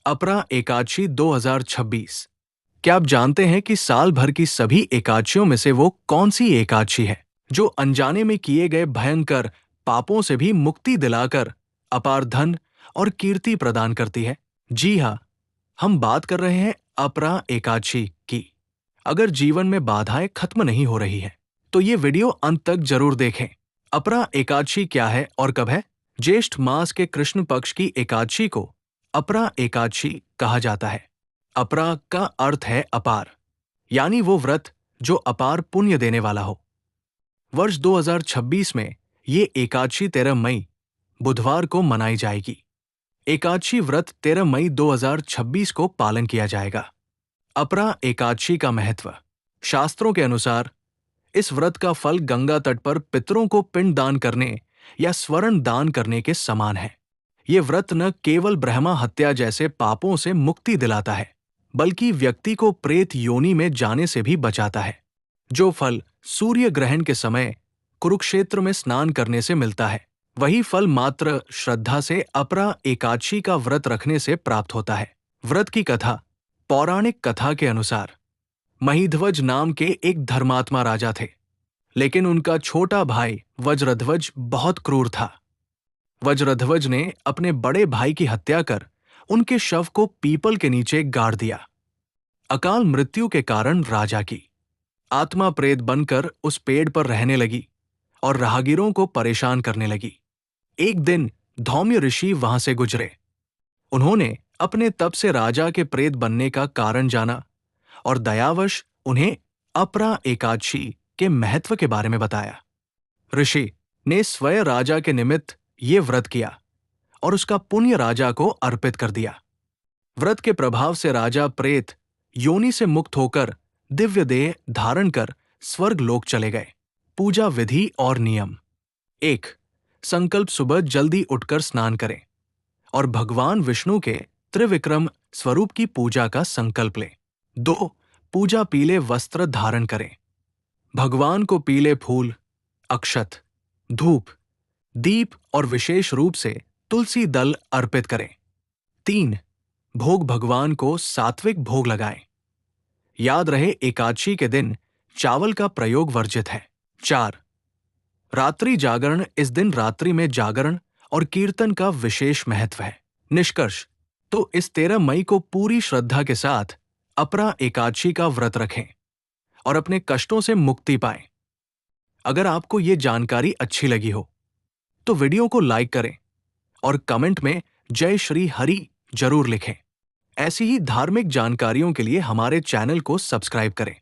अपरा एकादशी 2026। क्या आप जानते हैं कि साल भर की सभी एकादशियों में से वो कौन सी एकादशी है जो अनजाने में किए गए भयंकर पापों से भी मुक्ति दिलाकर अपार धन और कीर्ति प्रदान करती है? जी हाँ, हम बात कर रहे हैं अपरा एकादशी की। अगर जीवन में बाधाएं खत्म नहीं हो रही हैं, तो ये वीडियो अंत तक जरूर देखें। अपरा एकादशी क्या है और कब है? ज्येष्ठ मास के कृष्ण पक्ष की एकादशी को अपरा एकादशी कहा जाता है। अपरा का अर्थ है अपार, यानी वो व्रत जो अपार पुण्य देने वाला हो। वर्ष 2026 में ये एकादशी 13 मई बुधवार को मनाई जाएगी। एकादशी व्रत 13 मई 2026 को पालन किया जाएगा। अपरा एकादशी का महत्व। शास्त्रों के अनुसार इस व्रत का फल गंगा तट पर पितरों को पिंड दान करने या स्वर्ण दान करने के समान है। ये व्रत न केवल ब्रह्मा हत्या जैसे पापों से मुक्ति दिलाता है, बल्कि व्यक्ति को प्रेत योनि में जाने से भी बचाता है। जो फल सूर्य ग्रहण के समय कुरुक्षेत्र में स्नान करने से मिलता है, वही फल मात्र श्रद्धा से अपरा एकादशी का व्रत रखने से प्राप्त होता है। व्रत की कथा। पौराणिक कथा के अनुसार महिध्वज नाम के एक धर्मात्मा राजा थे, लेकिन उनका छोटा भाई वज्रध्वज बहुत क्रूर था। वज्रध्वज ने अपने बड़े भाई की हत्या कर उनके शव को पीपल के नीचे गाड़ दिया। अकाल मृत्यु के कारण राजा की आत्मा प्रेत बनकर उस पेड़ पर रहने लगी और राहगीरों को परेशान करने लगी। एक दिन धौम्य ऋषि वहां से गुजरे। उन्होंने अपने तप से राजा के प्रेत बनने का कारण जाना और दयावश उन्हें अपरा एकादशी के महत्व के बारे में बताया। ऋषि ने स्वयं राजा के निमित्त ये व्रत किया और उसका पुण्य राजा को अर्पित कर दिया। व्रत के प्रभाव से राजा प्रेत योनि से मुक्त होकर दिव्य देह धारण कर स्वर्ग लोक चले गए। पूजा विधि और नियम। 1. संकल्प सुबह जल्दी उठकर स्नान करें और भगवान विष्णु के त्रिविक्रम स्वरूप की पूजा का संकल्प लें। 2. पूजा पीले वस्त्र धारण करें। भगवान को पीले फूल, अक्षत, धूप, दीप और विशेष रूप से तुलसी दल अर्पित करें। 3. भोग भगवान को सात्विक भोग लगाएं। याद रहे एकादशी के दिन चावल का प्रयोग वर्जित है। 4. रात्रि जागरण। इस दिन रात्रि में जागरण और कीर्तन का विशेष महत्व है। निष्कर्ष तो इस 13 मई को पूरी श्रद्धा के साथ अपरा एकादशी का व्रत रखें और अपने कष्टों से मुक्ति पाएं। अगर आपको ये जानकारी अच्छी लगी हो तो वीडियो को लाइक करें और कमेंट में जय श्री हरि जरूर लिखें। ऐसी ही धार्मिक जानकारियों के लिए हमारे चैनल को सब्सक्राइब करें।